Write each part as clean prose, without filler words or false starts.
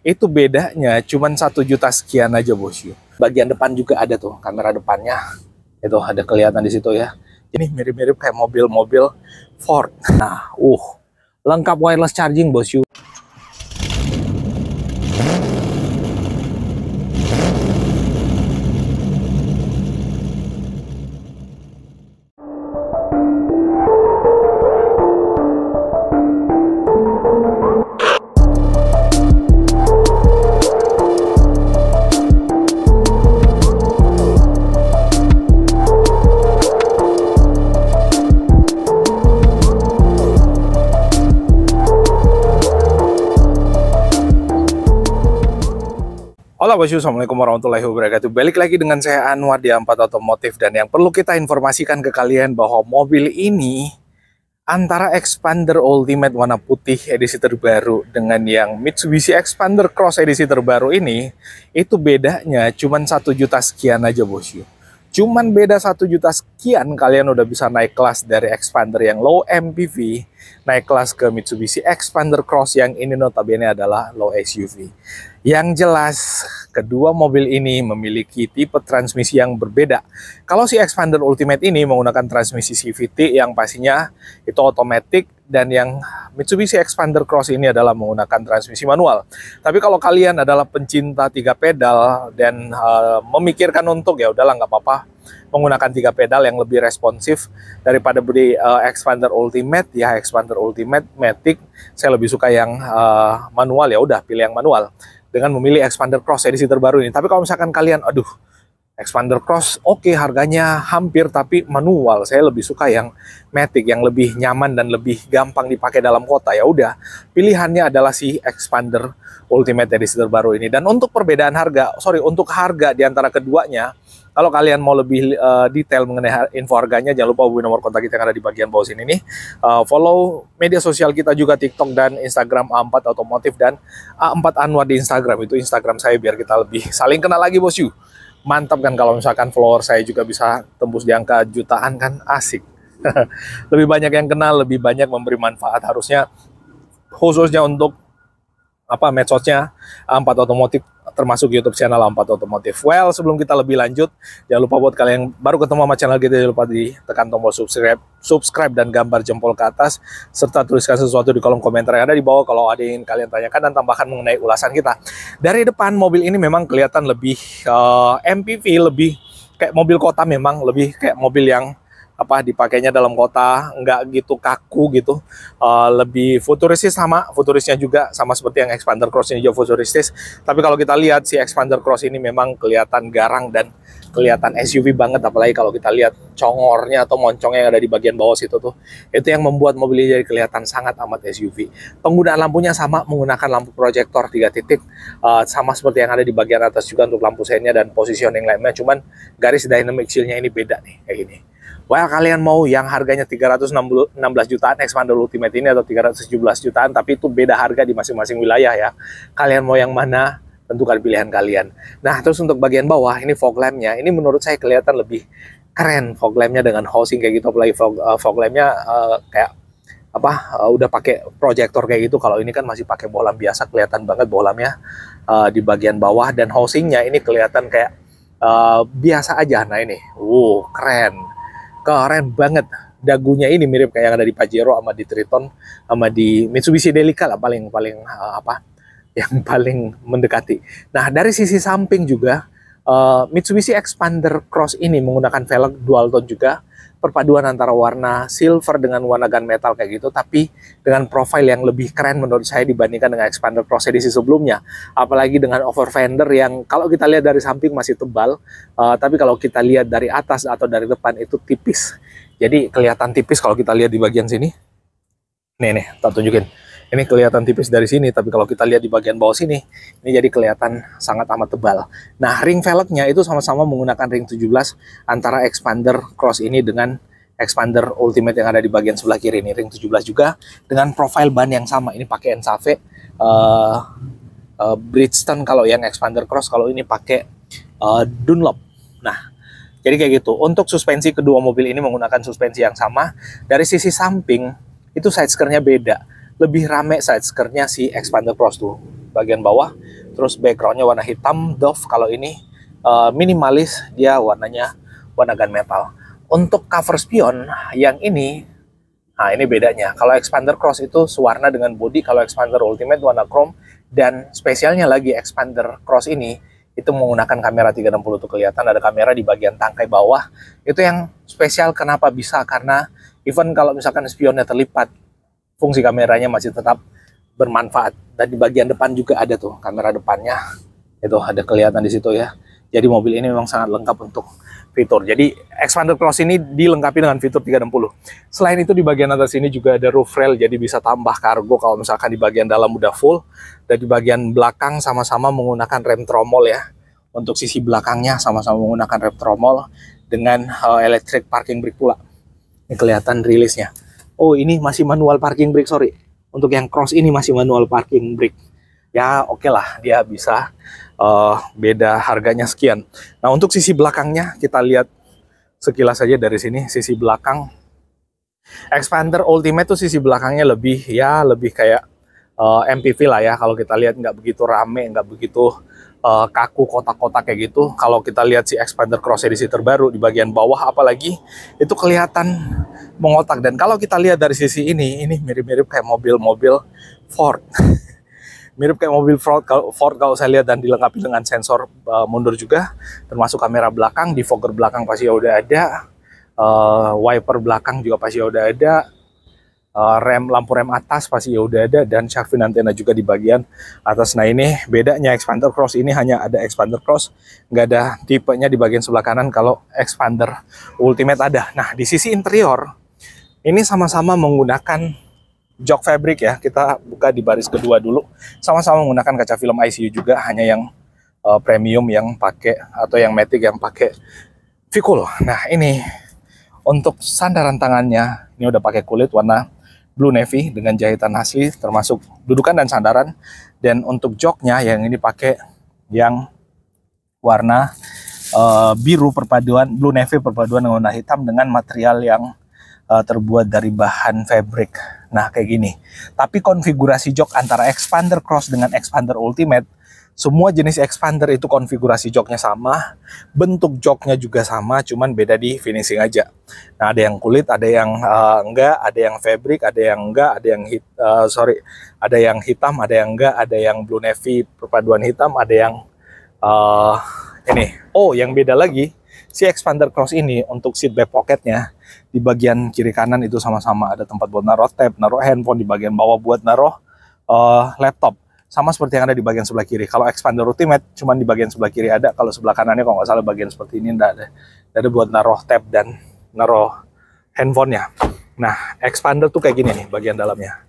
Itu bedanya cuman 1 juta sekian aja bosku. Bagian depan juga ada tuh kamera depannya. Itu ada kelihatan di situ ya. Ini mirip-mirip kayak mobil-mobil Ford. Nah, lengkap wireless charging bosku. Halo bosku, assalamualaikum warahmatullahi wabarakatuh. Balik lagi dengan saya Anwar di A4 Otomotif, dan yang perlu kita informasikan ke kalian bahwa mobil ini antara Xpander Ultimate warna putih edisi terbaru dengan yang Mitsubishi Xpander Cross edisi terbaru ini, itu bedanya cuman 1 juta sekian aja bosku. Cuman beda 1 juta sekian kalian udah bisa naik kelas dari Xpander yang low MPV naik kelas ke Mitsubishi Xpander Cross yang ini notabene adalah low SUV. Yang jelas, kedua mobil ini memiliki tipe transmisi yang berbeda. Kalau si Xpander Ultimate ini menggunakan transmisi CVT yang pastinya itu otomatis, dan yang Mitsubishi Xpander Cross ini adalah menggunakan transmisi manual. Tapi kalau kalian adalah pencinta 3 pedal dan memikirkan untuk ya udahlah nggak apa-apa menggunakan 3 pedal yang lebih responsif daripada beli Xpander Ultimate, ya Xpander Ultimate Matic, saya lebih suka yang manual, ya udah pilih yang manual dengan memilih Xpander Cross edisi terbaru ini. Tapi kalau misalkan kalian, aduh, Xpander Cross oke, harganya hampir, tapi manual, saya lebih suka yang Matic yang lebih nyaman dan lebih gampang dipakai dalam kota, ya udah pilihannya adalah si Xpander Ultimate edisi terbaru ini. Dan untuk perbedaan harga, untuk harga di antara keduanya, kalau kalian mau lebih detail mengenai info harganya, jangan lupa hubungi nomor kontak kita yang ada di bagian bawah sini nih. Follow media sosial kita juga, TikTok dan Instagram A4 Otomotif dan A4 Anwar di Instagram. Itu Instagram saya biar kita lebih saling kenal lagi bosku. Mantap kan kalau misalkan follower saya juga bisa tembus di angka jutaan, kan asik. Lebih banyak yang kenal, lebih banyak memberi manfaat, harusnya khususnya untuk medsosnya A4 Otomotif, termasuk YouTube channel A4 Otomotif. Well, sebelum kita lebih lanjut, jangan lupa buat kalian yang baru ketemu sama channel kita, jangan lupa ditekan tombol subscribe dan gambar jempol ke atas, serta tuliskan sesuatu di kolom komentar yang ada di bawah kalau ada yang kalian tanyakan dan tambahkan mengenai ulasan kita. Dari depan mobil ini memang kelihatan lebih MPV, lebih kayak mobil kota, memang lebih kayak mobil yang dipakainya dalam kota, nggak gitu kaku gitu, lebih futuristis, futurisnya juga sama seperti yang Xpander Cross ini juga futuristis. Tapi kalau kita lihat si Xpander Cross ini memang kelihatan garang dan kelihatan SUV banget, apalagi kalau kita lihat congornya atau moncongnya yang ada di bagian bawah situ tuh, itu yang membuat mobil ini jadi kelihatan sangat amat SUV. Penggunaan lampunya sama, menggunakan lampu proyektor 3 titik, sama seperti yang ada di bagian atas juga untuk lampu seinnya dan positioning lainnya, cuman garis dynamic shield-nya ini beda nih, kayak gini. Well, kalian mau yang harganya 316 jutaan Xpander Ultimate ini atau 317 jutaan, tapi itu beda harga di masing-masing wilayah ya. Kalian mau yang mana, tentukan pilihan kalian. Nah, terus untuk bagian bawah, ini fog lamp-nya, ini menurut saya kelihatan lebih keren fog lamp-nya dengan housing kayak gitu, apalagi fog lamp-nya kayak udah pakai proyektor kayak gitu. Kalau ini kan masih pakai bohlam biasa, kelihatan banget bohlamnya di bagian bawah, dan housingnya ini kelihatan kayak biasa aja. Nah ini, keren banget. Dagunya ini mirip kayak yang ada di Pajero sama di Triton sama di Mitsubishi Delica lah, paling yang paling mendekati. Nah, dari sisi samping juga Mitsubishi Xpander Cross ini menggunakan velg dual tone juga, perpaduan antara warna silver dengan warna gunmetal kayak gitu, tapi dengan profil yang lebih keren menurut saya dibandingkan dengan Xpander Cross edisi sebelumnya. Apalagi dengan over fender yang kalau kita lihat dari samping masih tebal, tapi kalau kita lihat dari atas atau dari depan itu tipis. Jadi kelihatan tipis kalau kita lihat di bagian sini. Nih, tak tunjukin. Ini kelihatan tipis dari sini, tapi kalau kita lihat di bagian bawah sini, ini jadi kelihatan sangat amat tebal. Nah, ring velgnya itu sama-sama menggunakan ring 17 antara Xpander Cross ini dengan Xpander Ultimate yang ada di bagian sebelah kiri ini. Ring 17 juga dengan profil ban yang sama. Ini pakai Ensave Bridgestone kalau yang Xpander Cross, kalau ini pakai Dunlop. Nah, jadi kayak gitu. Untuk suspensi, kedua mobil ini menggunakan suspensi yang sama. Dari sisi samping itu side skirtnya beda, lebih rame side skirtnya si Xpander Cross tuh. Bagian bawah Terus backgroundnya warna hitam doff. Kalau ini minimalis, dia warnanya warna gunmetal. Untuk cover spion yang ini, nah ini bedanya. Kalau Expander Cross itu sewarna dengan body, kalau Expander Ultimate warna chrome. Dan spesialnya lagi Expander Cross ini itu menggunakan kamera 360 tuh, kelihatan ada kamera di bagian tangkai bawah. Itu yang spesial. Kenapa bisa? Karena even kalau misalkan spionnya terlipat, fungsi kameranya masih tetap bermanfaat. Dan di bagian depan juga ada tuh kamera depannya. Itu ada kelihatan di situ ya. Jadi mobil ini memang sangat lengkap untuk fitur. Jadi Expander Cross ini dilengkapi dengan fitur 360. Selain itu di bagian atas ini juga ada roof rail, jadi bisa tambah kargo kalau misalkan di bagian dalam udah full. Dan di bagian belakang sama-sama menggunakan rem tromol ya. Untuk sisi belakangnya sama-sama menggunakan rem tromol dengan electric parking brake pula. Ini kelihatan rilisnya. Oh, ini masih manual parking brake, sorry. Untuk yang Cross ini masih manual parking brake. Ya oke lah, dia bisa beda harganya sekian. Nah, untuk sisi belakangnya kita lihat sekilas saja dari sini. Sisi belakang Expander Ultimate tuh sisi belakangnya lebih kayak MPV lah ya. Kalau kita lihat nggak begitu rame, nggak begitu kaku kotak-kotak kayak gitu. Kalau kita lihat si Expander Cross edisi terbaru di bagian bawah apalagi itu kelihatan mengotak. Dan kalau kita lihat dari sisi ini mirip-mirip kayak mobil-mobil Ford. Mirip kayak mobil Ford kalau saya lihat, dan dilengkapi dengan sensor mundur juga, termasuk kamera belakang, defogger belakang pasti udah ada, wiper belakang juga pasti udah ada, lampu rem atas pasti udah ada, dan shark fin antena juga di bagian atas. Nah, ini bedanya Expander Cross ini hanya ada Expander Cross, nggak ada tipenya di bagian sebelah kanan. Kalau Expander Ultimate ada. Nah, di sisi interior ini sama-sama menggunakan jok fabric ya. Kita buka di baris kedua dulu. Sama-sama menggunakan kaca film ICU juga, hanya yang premium yang pakai, atau yang matic yang pakai V-cool. Nah, ini untuk sandaran tangannya ini udah pakai kulit warna blue navy dengan jahitan asli, termasuk dudukan dan sandaran. Dan untuk joknya yang ini pakai yang warna biru perpaduan, blue navy perpaduan dengan warna hitam dengan material yang terbuat dari bahan fabric. Nah, kayak gini. Tapi konfigurasi jok antara Expander Cross dengan Expander Ultimate, semua jenis Expander itu konfigurasi joknya sama, bentuk joknya juga sama, cuman beda di finishing aja. Nah, ada yang kulit, ada yang enggak, ada yang fabric, ada yang enggak, ada yang ada yang hitam, ada yang enggak, ada yang blue navy perpaduan hitam, ada yang ini. Oh, yang beda lagi, si Expander Cross ini untuk seat back pocketnya di bagian kiri kanan itu sama-sama ada tempat buat naruh tab, naruh handphone, di bagian bawah buat naruh laptop. Sama seperti yang ada di bagian sebelah kiri. Kalau Expander Ultimate cuman di bagian sebelah kiri ada, kalau sebelah kanannya kalau nggak salah bagian seperti ini enggak ada. Ada buat naruh tab dan naruh handphonenya. Nah, Expander tuh kayak gini nih bagian dalamnya.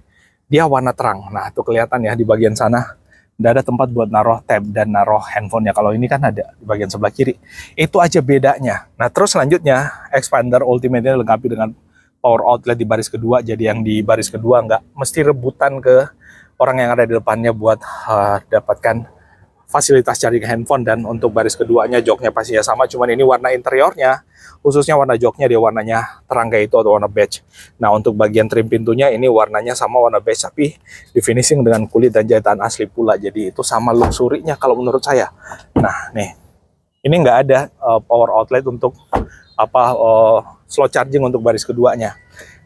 Dia warna terang. Nah, itu kelihatan ya di bagian sana. Nggak ada tempat buat naruh tab dan naruh handphonenya. Kalau ini kan ada di bagian sebelah kiri. Itu aja bedanya. Nah, terus selanjutnya Expander Ultimate ini dilengkapi dengan power outlet di baris kedua. Jadi yang di baris kedua nggak mesti rebutan ke orang yang ada di depannya buat dapatkan fasilitas charging handphone. Dan untuk baris keduanya joknya pastinya sama, cuman ini warna interiornya, khususnya warna joknya dia warnanya terang kayak itu atau warna beige. Nah, untuk bagian trim pintunya ini warnanya sama warna beige, tapi di finishing dengan kulit dan jahitan asli pula. Jadi itu sama luxury-nya kalau menurut saya. Nah, nih ini nggak ada power outlet untuk slow charging untuk baris keduanya.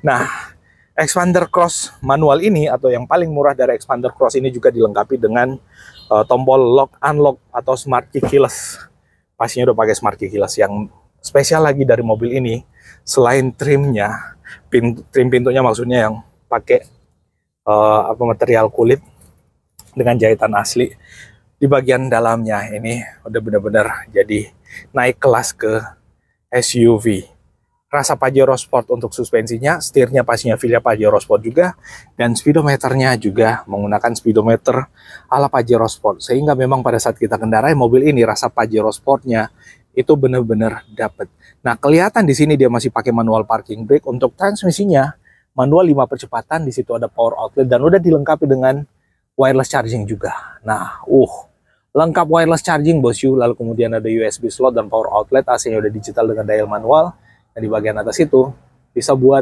Nah, Expander Cross manual ini atau yang paling murah dari Expander Cross ini juga dilengkapi dengan tombol lock unlock atau smart key keyless. Pastinya udah pakai smart key keyless. Yang spesial lagi dari mobil ini, selain trimnya, trim pintunya maksudnya yang pakai material kulit dengan jahitan asli, di bagian dalamnya ini udah benar-benar jadi naik kelas ke SUV. Rasa Pajero Sport untuk suspensinya, setirnya pastinya Filia Pajero Sport juga, dan speedometernya juga menggunakan speedometer ala Pajero Sport. Sehingga memang pada saat kita kendarai mobil ini, rasa Pajero Sportnya itu benar-benar dapat. Nah, kelihatan di sini dia masih pakai manual parking brake. Untuk transmisinya manual 5 percepatan, di situ ada power outlet dan udah dilengkapi dengan wireless charging juga. Nah, lengkap wireless charging bosku. Lalu kemudian ada USB slot dan power outlet, AC-nya udah digital dengan dial manual. Dan di bagian atas itu bisa buat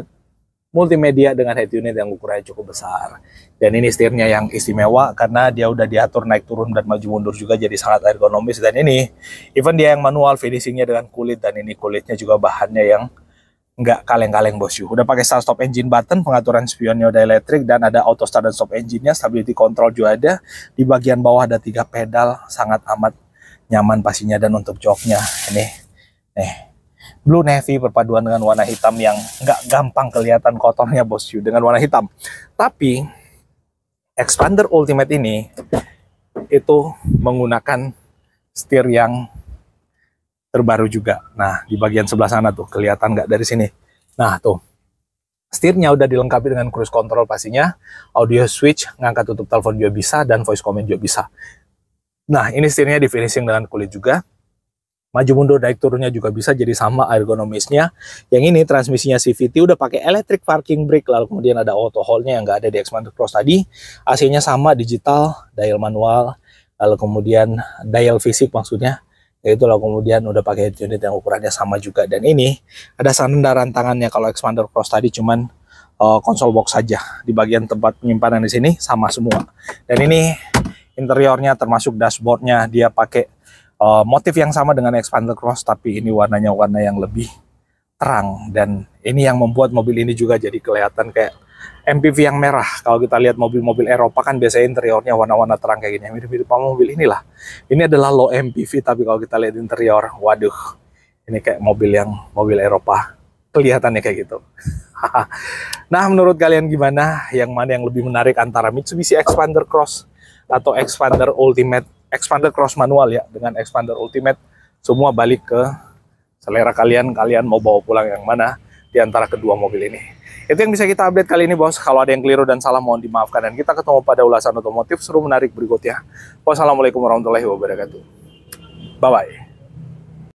multimedia dengan head unit yang ukurannya cukup besar. Dan ini setirnya yang istimewa karena dia udah diatur naik turun dan maju mundur juga, jadi sangat ergonomis. Dan ini even dia yang manual, finishingnya dengan kulit, dan ini kulitnya juga bahannya yang nggak kaleng-kaleng bosku. Udah pakai start stop engine button, pengaturan spionnya udah elektrik, dan ada auto start dan stop engine-nya, stability control juga ada. Di bagian bawah ada 3 pedal, sangat amat nyaman pastinya. Dan untuk joknya ini blue navy perpaduan dengan warna hitam yang nggak gampang kelihatan kotornya bosku, dengan warna hitam. Tapi Xpander Ultimate ini itu menggunakan setir yang terbaru juga. Nah, di bagian sebelah sana tuh, kelihatan nggak dari sini? Nah, tuh. Setirnya udah dilengkapi dengan cruise control pastinya, audio switch, ngangkat tutup telepon juga bisa, dan voice command juga bisa. Nah, ini setirnya di finishing dengan kulit juga. Maju mundur naik turunnya juga bisa, jadi sama ergonomisnya. Yang ini transmisinya CVT, udah pakai electric parking brake, lalu kemudian ada auto hold-nya yang nggak ada di Xpander Cross tadi. AC-nya sama, digital, dial manual, lalu kemudian dial fisik maksudnya. Yaitu lalu kemudian udah pakai unit yang ukurannya sama juga. Dan ini ada sandaran tangannya, kalau Xpander Cross tadi cuman konsol box saja. Di bagian tempat penyimpanan di sini sama semua. Dan ini interiornya termasuk dashboardnya, dia pakai motif yang sama dengan Xpander Cross, tapi ini warnanya warna yang lebih terang. Dan ini yang membuat mobil ini juga jadi kelihatan kayak MPV yang merah. Kalau kita lihat mobil-mobil Eropa kan biasanya interiornya warna-warna terang kayak gini, mirip-mirip sama mobil inilah. Ini adalah low MPV, tapi kalau kita lihat interior, waduh, ini kayak mobil Eropa, kelihatannya kayak gitu. Nah, menurut kalian gimana? Yang mana yang lebih menarik antara Mitsubishi Xpander Cross atau Xpander Ultimate? Xpander Cross manual ya, dengan Xpander Ultimate, semua balik ke selera kalian. Kalian mau bawa pulang yang mana di antara kedua mobil ini? Itu yang bisa kita update kali ini bos. Kalau ada yang keliru dan salah mohon dimaafkan, dan kita ketemu pada ulasan otomotif seru menarik berikutnya. Wassalamualaikum warahmatullahi wabarakatuh. Bye bye.